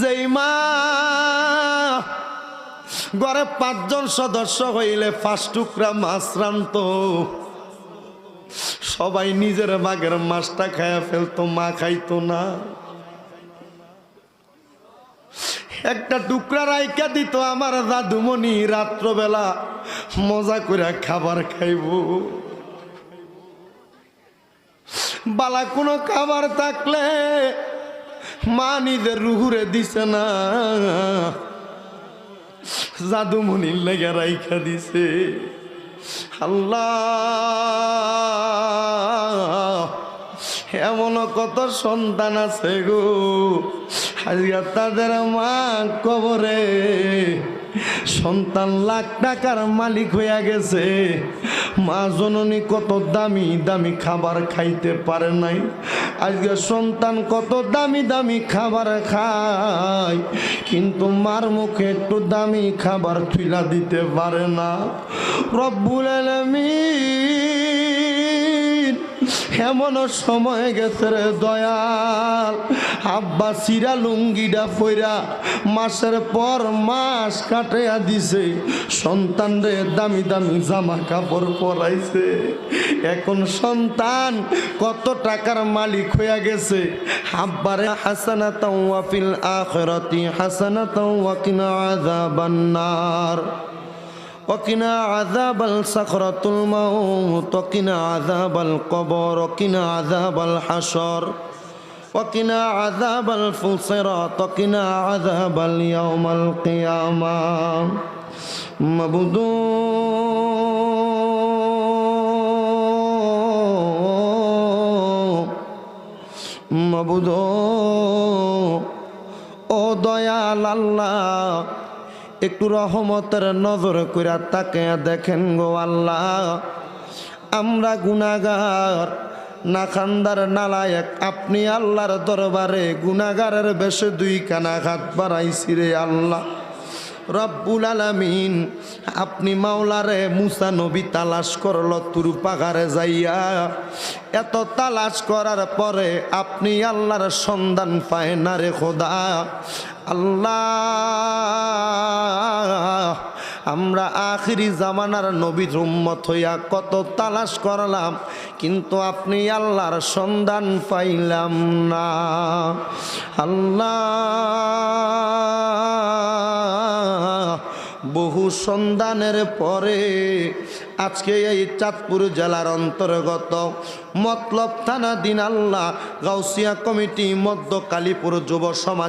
যেই মা ঘরে 5 জন সদস্য হইলে 5 টুকরা মাছ রান্ত, সবাই নিজের ভাগের মাছটা খায়া ফেলতো, মা খাইতো না। একটা টুকরা রাইকা দিত আমার দাদুমণি, রাত্রবেলা মজা করে খাবার খাইব। বালা কোনো খাবার থাকলে মা নিজের রুহুরে দিছে না, দাদুমণির লেগে রাইখা দিছে। আল্লাহ, এমন কত সন্তান আছে গো, আজকে তাদের মা কবরে, সন্তান লাখ টাকার মালিক হইয়া গেছে, মা জননী কত দামি দামি খাবার খাইতে পারে নাই, আজকে সন্তান কত দামি দামি খাবার খায়, কিন্তু মার মুখে একটু দামি খাবার তুইলা দিতে পারে না। রব্বুল আলামিন, এমন সময় গেছে রে দয়াল, আব্বা সিরা লুঙ্গিটা পইরা মাসের পর মাস কাটাইয়া দিছে, সন্তান রে দামি দামি জামা কাপড় পরাইছে। এখন সন্তান কত টাকার মালিক হইয়া গেছে, আব্বারে হাসানাতাও ওয়া ফিল আখিরাতি হাসানাতাও ওয়া কিনা আযাবান নার وقنا عذاب الصخرة الموت وقنا عذاب القبر وقنا عذاب الحشر وقنا عذاب الفصرات وقنا عذاب اليوم القيامة مبدو ও দয়াল আল্লাহ, একটু রহমতের নজর কইরা তাকায়া দেখেন গো আল্লাহ, আমরা গুনাহগার, নাখান্দার নালায়েক, আপনি আল্লাহর দরবারে গুনাহগারের বেশে 2 কানা হাত বাড়াইছি রে আল্লাহ। রব্বুল আলামিন, আপনি মাওলারে মুসা নবী তালাশ করল তুর পাহাড়ে যাইয়া, এত তালাশ করার পরে আপনি আল্লাহর সন্ধান পায় না রে খোদা। আল্লাহ, আমরা আখিরি জামানার নবীর উম্মত হইয়া কত তালাশ করলাম, কিন্তু আপনি আল্লাহর সন্ধান পাইলাম না। আল্লাহ, বহু সন্ধানের পরে আজকে এই চাঁদপুর জেলার অন্তর্গত মতলব থানাধীন আল্লাহ গাউসিয়া কমিটি মধ্য কালীপুর যুব সমাজ